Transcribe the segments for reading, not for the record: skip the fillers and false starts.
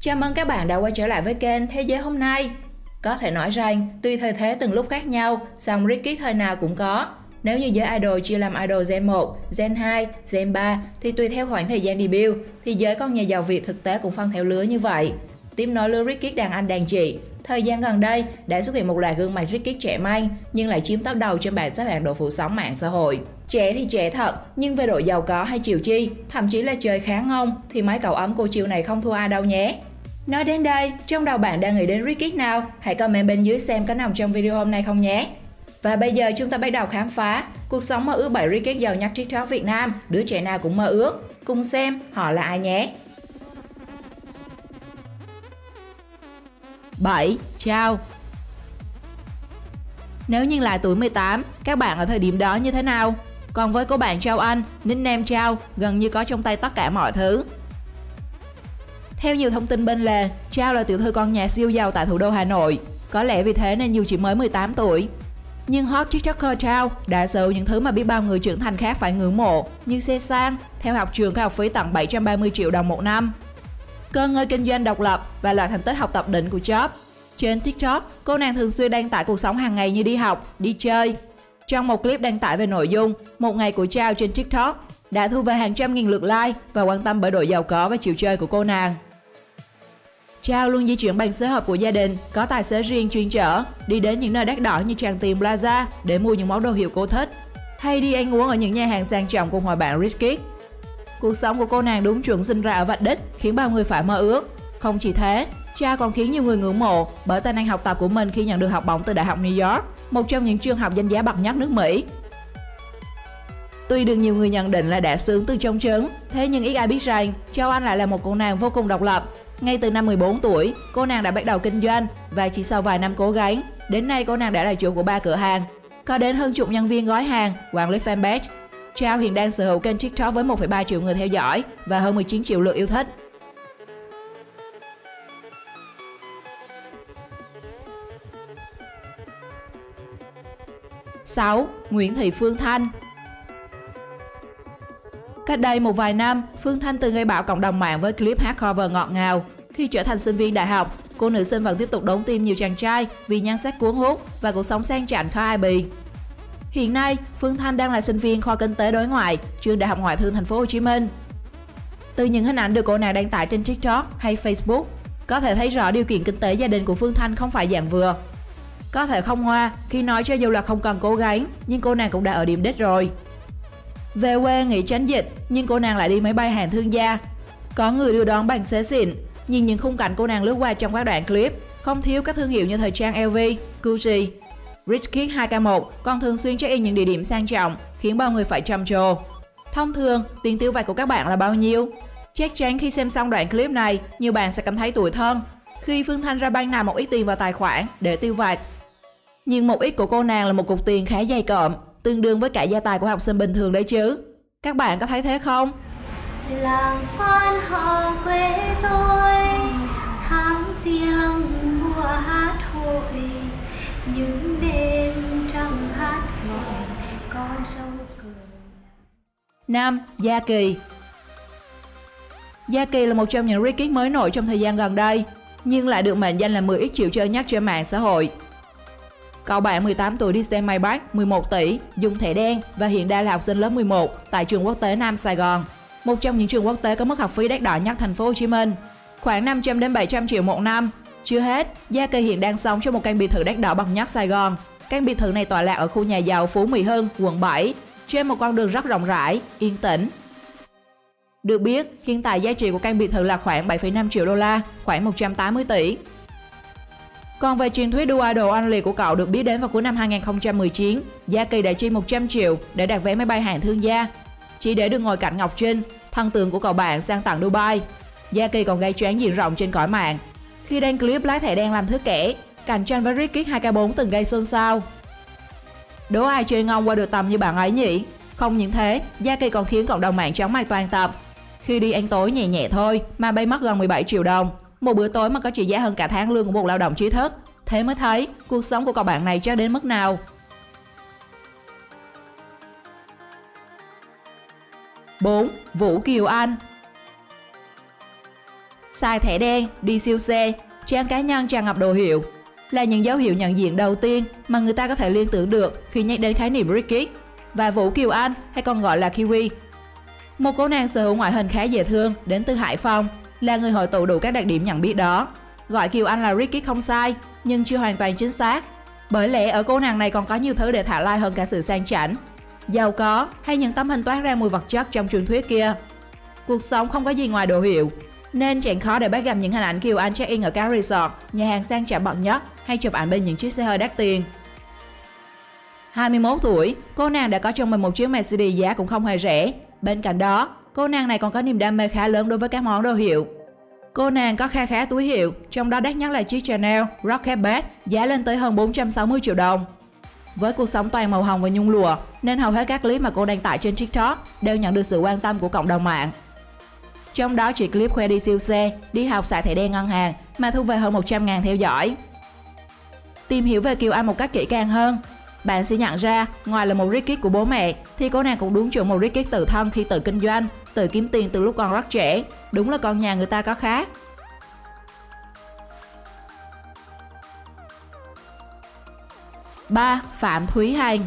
Chào mừng các bạn đã quay trở lại với kênh Thế giới hôm nay. Có thể nói rằng, tuy thời thế từng lúc khác nhau, song Ricky thời nào cũng có. Nếu như giới idol chia làm idol Gen 1, Gen 2, Gen 3 thì tùy theo khoảng thời gian debut, thì giới con nhà giàu Việt thực tế cũng phân theo lứa như vậy. Tiếp nối lứa Ricky đàn anh đàn chị, thời gian gần đây đã xuất hiện một loạt gương mặt Ricky trẻ manh nhưng lại chiếm top đầu trên bảng xếp hạng độ phủ sóng mạng xã hội. Trẻ thì trẻ thật, nhưng về độ giàu có hay chịu chi, thậm chí là trời kháng ông, thì mấy cậu ấm cô chiêu này không thua ai đâu nhé. Nói đến đây, trong đầu bạn đang nghĩ đến Ricky nào? Hãy comment bên dưới xem có nằm trong video hôm nay không nhé. Và bây giờ chúng ta bắt đầu khám phá cuộc sống mơ ước 7 Ricky giàu nhất TikTok Việt Nam, đứa trẻ nào cũng mơ ước. Cùng xem họ là ai nhé. 7. Chao. Nếu nhìn lại tuổi 18, các bạn ở thời điểm đó như thế nào? Còn với cô bạn Chao Anh, nickname Chao gần như có trong tay tất cả mọi thứ. Theo nhiều thông tin bên lề, Chao là tiểu thư con nhà siêu giàu tại thủ đô Hà Nội. Có lẽ vì thế nên dù chỉ mới 18 tuổi. Nhưng hot TikToker Chao đã sở hữu những thứ mà biết bao người trưởng thành khác phải ngưỡng mộ, như xe sang, theo học trường có học phí tận 730 triệu đồng một năm. Cơ ngơi kinh doanh độc lập và là thành tích học tập đỉnh của Job. Trên TikTok, cô nàng thường xuyên đăng tải cuộc sống hàng ngày như đi học, đi chơi. Trong một clip đăng tải về nội dung, một ngày của Chao trên TikTok đã thu về hàng trăm nghìn lượt like và quan tâm bởi độ giàu có và chịu chơi của cô nàng. Chao luôn di chuyển bằng xe hợp của gia đình, có tài xế riêng chuyên chở, đi đến những nơi đắt đỏ như Tràng Tiền Plaza để mua những món đồ hiệu cô thích, hay đi ăn uống ở những nhà hàng sang trọng cùng hội bạn Rich Kid. Cuộc sống của cô nàng đúng chuẩn sinh ra ở vạch đích, khiến bao người phải mơ ước. Không chỉ thế, Chao còn khiến nhiều người ngưỡng mộ bởi tài năng học tập của mình khi nhận được học bổng từ Đại học New York, một trong những trường học danh giá bậc nhất nước Mỹ. Tuy được nhiều người nhận định là đã sướng từ trong trứng, thế nhưng ít ai biết rằng Chao Anh lại là một cô nàng vô cùng độc lập. Ngay từ năm 14 tuổi, cô nàng đã bắt đầu kinh doanh và chỉ sau vài năm cố gắng, đến nay cô nàng đã là chủ của 3 cửa hàng, có đến hơn chục nhân viên gói hàng, quản lý fanpage. Chao hiện đang sở hữu kênh TikTok với 1,3 triệu người theo dõi và hơn 19 triệu lượt yêu thích. Sáu. Nguyễn Thị Phương Thanh. Cách đây một vài năm, Phương Thanh từng gây bão cộng đồng mạng với clip hát cover ngọt ngào. Khi trở thành sinh viên đại học, cô nữ sinh vẫn tiếp tục đón tim nhiều chàng trai vì nhan sắc cuốn hút và cuộc sống sang chảnh khó ai bì. Hiện nay, Phương Thanh đang là sinh viên khoa kinh tế đối ngoại, trường Đại học Ngoại thương Thành phố Hồ Chí Minh. Từ những hình ảnh được cô nàng đăng tải trên TikTok hay Facebook, có thể thấy rõ điều kiện kinh tế gia đình của Phương Thanh không phải dạng vừa. Có thể không hoa khi nói cho dù là không cần cố gắng, nhưng cô nàng cũng đã ở điểm đích rồi. Về quê nghỉ tránh dịch, nhưng cô nàng lại đi máy bay hàng thương gia. Có người đưa đón bằng xế xịn, nhưng những khung cảnh cô nàng lướt qua trong các đoạn clip không thiếu các thương hiệu như thời trang LV, Gucci. Rich Kid 2K1 còn thường xuyên check in những địa điểm sang trọng, khiến bao người phải trầm trồ. Thông thường, tiền tiêu vặt của các bạn là bao nhiêu? Chắc chắn khi xem xong đoạn clip này, nhiều bạn sẽ cảm thấy tủi thân khi Phương Thanh ra ban nào một ít tiền vào tài khoản để tiêu vặt. Nhưng một ít của cô nàng là một cục tiền khá dày cộm, tương đương với cả gia tài của học sinh bình thường đấy chứ. Các bạn có thấy thế không? Làng quan họ quê tôi, tháng riêng mùa hát hội, những đêm trăng hát gọi con sâu cười. 5. Gia Kỳ. Gia Kỳ là một trong những Ricky mới nổi trong thời gian gần đây, nhưng lại được mệnh danh là 10x chịu chơi nhất trên mạng xã hội. Cậu bạn 18 tuổi đi xe Maybach 11 tỷ, dùng thẻ đen và hiện đang là học sinh lớp 11 tại trường quốc tế Nam Sài Gòn, một trong những trường quốc tế có mức học phí đắt đỏ nhất Thành phố Hồ Chí Minh, khoảng 500 đến 700 triệu một năm. Chưa hết, Gia Kỳ hiện đang sống trong một căn biệt thự đắt đỏ bậc nhất Sài Gòn. Căn biệt thự này tọa lạc ở khu nhà giàu Phú Mỹ Hưng, quận 7, trên một con đường rất rộng rãi, yên tĩnh. Được biết, hiện tại giá trị của căn biệt thự là khoảng 7,5 triệu đô la, khoảng 180 tỷ. Còn về truyền thuyết đua idol oanh liệt của cậu được biết đến vào cuối năm 2019, Gia Kỳ đã chi 100 triệu để đặt vé máy bay hàng thương gia, chỉ để được ngồi cạnh Ngọc Trinh, thần tượng của cậu bạn sang tận Dubai. Gia Kỳ còn gây choáng diện rộng trên cõi mạng khi đăng clip lái thẻ đen làm thước kẻ, cạnh tranh với Ricky 2K4 từng gây xôn xao. Đố ai chơi ngon qua được tầm như bạn ấy nhỉ? Không những thế, Gia Kỳ còn khiến cộng đồng mạng chóng mặt toàn tập khi đi ăn tối nhẹ nhẹ thôi mà bay mất gần 17 triệu đồng. Một bữa tối mà có trị giá hơn cả tháng lương của một lao động trí thức. Thế mới thấy cuộc sống của cậu bạn này chắc đến mức nào. 4. Vũ Kiều Anh. Xài thẻ đen, đi siêu xe, trang cá nhân tràn ngập đồ hiệu là những dấu hiệu nhận diện đầu tiên mà người ta có thể liên tưởng được khi nhắc đến khái niệm Rick Kidd. Và Vũ Kiều Anh hay còn gọi là Kiwi, một cô nàng sở hữu ngoại hình khá dễ thương đến từ Hải Phòng, là người hội tụ đủ các đặc điểm nhận biết đó. Gọi Kiều Anh là Rick Kidd không sai, nhưng chưa hoàn toàn chính xác. Bởi lẽ ở cô nàng này còn có nhiều thứ để thả lai hơn cả sự sang chảnh, giàu có hay những tấm hình toát ra mùi vật chất trong truyền thuyết kia. Cuộc sống không có gì ngoài đồ hiệu, nên chẳng khó để bắt gặp những hình ảnh Kiều Anh check-in ở các resort, nhà hàng sang chảnh bậc nhất hay chụp ảnh bên những chiếc xe hơi đắt tiền. 21 tuổi, cô nàng đã có trong mình một chiếc Mercedes giá cũng không hề rẻ. Bên cạnh đó, cô nàng này còn có niềm đam mê khá lớn đối với các món đồ hiệu. Cô nàng có khá túi hiệu, trong đó đắt nhất là chiếc Chanel Rocket Bag giá lên tới hơn 460 triệu đồng. Với cuộc sống toàn màu hồng và nhung lụa, nên hầu hết các clip mà cô đăng tải trên TikTok đều nhận được sự quan tâm của cộng đồng mạng. Trong đó chỉ clip khoe đi siêu xe, đi học xài thẻ đen ngân hàng mà thu về hơn 100.000 theo dõi. Tìm hiểu về Kiều Anh một cách kỹ càng hơn, bạn sẽ nhận ra ngoài là một Rick Kidd của bố mẹ thì cô nàng cũng đúng chuẩn một Rick Kidd tự thân khi tự kinh doanh, tự kiếm tiền từ lúc còn rất trẻ. Đúng là con nhà người ta có khác. Ba, Phạm Thúy Hằng.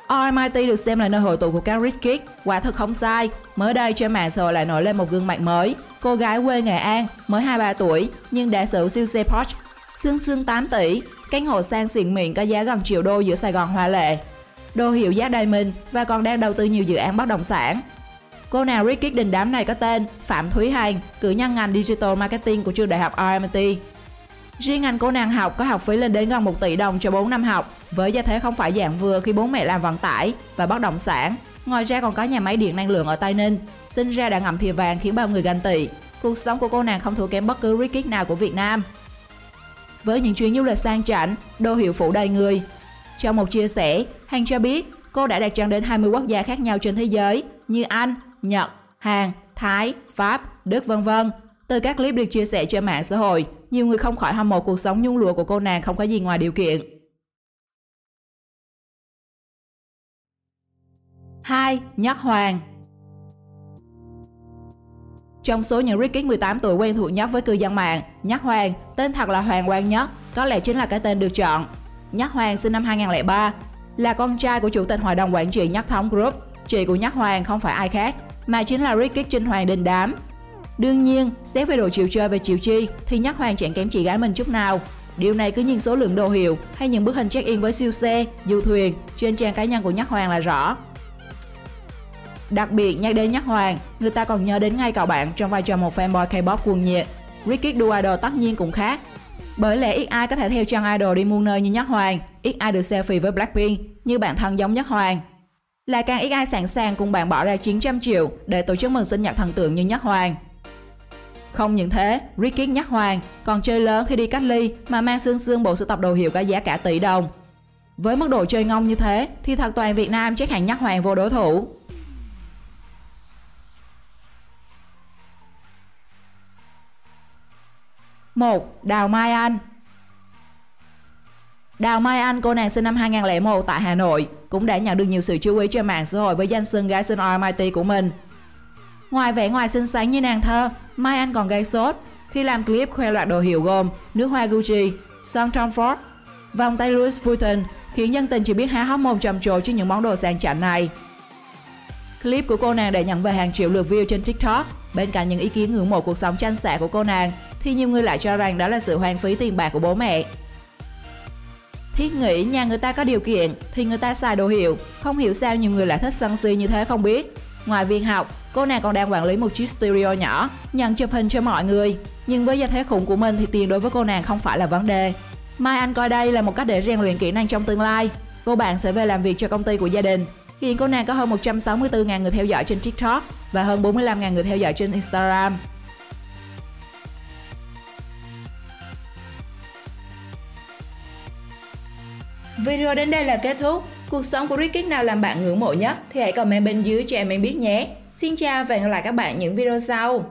RMIT được xem là nơi hội tụ của các Rick Kidd, quả thực không sai. Mới đây trên mạng xã hội lại nổi lên một gương mặt mới, cô gái quê Nghệ An, mới 23 tuổi nhưng đã sở hữu siêu xe Porsche, xương 8 tỷ, căn hộ sang xịn mịn có giá gần triệu đô giữa Sài Gòn hoa lệ, đồ hiệu giá đầy mình và còn đang đầu tư nhiều dự án bất động sản. Cô nàng Rick Kidd đình đám này có tên Phạm Thúy Hằng, cử nhân ngành Digital Marketing của trường đại học RMIT. Riêng ngành cô nàng học có học phí lên đến gần 1 tỷ đồng cho 4 năm học, với giá thế không phải dạng vừa khi bố mẹ làm vận tải và bất động sản. Ngoài ra còn có nhà máy điện năng lượng ở Tây Ninh, sinh ra đã ngậm thìa vàng khiến bao người ganh tị. Cuộc sống của cô nàng không thua kém bất cứ Rick Kidd nào của Việt Nam. Với những chuyến du lịch sang chảnh, đồ hiệu phủ đầy người. Trong một chia sẻ, Hằng cho biết cô đã đặt chân đến 20 quốc gia khác nhau trên thế giới như Anh, Nhật, Hàn, Thái, Pháp, Đức v.v. Từ các clip được chia sẻ trên mạng xã hội, nhiều người không khỏi hâm mộ cuộc sống nhung lụa của cô nàng không có gì ngoài điều kiện. 2. Nhất Hoàng. Trong số những Rick Kidd 18 tuổi quen thuộc nhất với cư dân mạng, Nhất Hoàng, tên thật là Hoàng Quang Nhất, có lẽ chính là cái tên được chọn. Nhất Hoàng sinh năm 2003, là con trai của chủ tịch hội đồng quản trị Nhất Thống Group. Chị của Nhất Hoàng không phải ai khác, mà chính là Rick Kidd Trinh Hoàng đình đám. Đương nhiên, xét về độ chịu chơi về chịu chi thì Nhất Hoàng chẳng kém chị gái mình chút nào. Điều này cứ nhìn số lượng đồ hiệu hay những bức hình check-in với siêu xe, du thuyền trên trang cá nhân của Nhất Hoàng là rõ. Đặc biệt nhắc đến Nhất Hoàng, người ta còn nhớ đến ngay cậu bạn trong vai trò một fanboy K-pop cuồng nhiệt. Rick Kidd đua idol tất nhiên cũng khác. Bởi lẽ ít ai có thể theo chân idol đi muôn nơi như Nhất Hoàng, ít ai được selfie với Blackpink như bạn thân giống Nhất Hoàng. Lại càng ít ai sẵn sàng cùng bạn bỏ ra 900 triệu để tổ chức mừng sinh nhật thần tượng như Nhất Hoàng. Không những thế, Rick Kidd Nhất Hoàng còn chơi lớn khi đi cách ly mà mang xương bộ sưu tập đồ hiệu có giá cả tỷ đồng. Với mức độ chơi ngông như thế thì thật toàn Việt Nam chắc hẳn Nhất Hoàng vô đối thủ. 1. Đào Mai Anh. Đào Mai Anh, cô nàng sinh năm 2001 tại Hà Nội, cũng đã nhận được nhiều sự chú ý trên mạng xã hội với danh xưng gái xinh RMIT của mình. Ngoài vẻ ngoài xinh xắn như nàng thơ, Mai Anh còn gây sốt khi làm clip khoe loạt đồ hiệu gồm nước hoa Gucci, son Tom Ford, vòng tay Louis Vuitton, khiến dân tình chỉ biết há hốc mồm trầm trồ trước những món đồ sang chảnh này. Clip của cô nàng đã nhận về hàng triệu lượt view trên TikTok. Bên cạnh những ý kiến ngưỡng mộ cuộc sống chanh xạ của cô nàng, thì nhiều người lại cho rằng đó là sự hoang phí tiền bạc của bố mẹ. Thiết nghĩ nhà người ta có điều kiện thì người ta xài đồ hiệu, không hiểu sao nhiều người lại thích sân si như thế không biết. Ngoài việc học, cô nàng còn đang quản lý một chiếc studio nhỏ, nhận chụp hình cho mọi người. Nhưng với giá thế khủng của mình thì tiền đối với cô nàng không phải là vấn đề. Mai Anh coi đây là một cách để rèn luyện kỹ năng trong tương lai. Cô bạn sẽ về làm việc cho công ty của gia đình. Hiện cô nàng có hơn 164.000 người theo dõi trên TikTok và hơn 45.000 người theo dõi trên Instagram. Video đến đây là kết thúc. Cuộc sống của Rick Kidd nào làm bạn ngưỡng mộ nhất thì hãy comment bên dưới cho em biết nhé. Xin chào và hẹn gặp lại các bạn những video sau.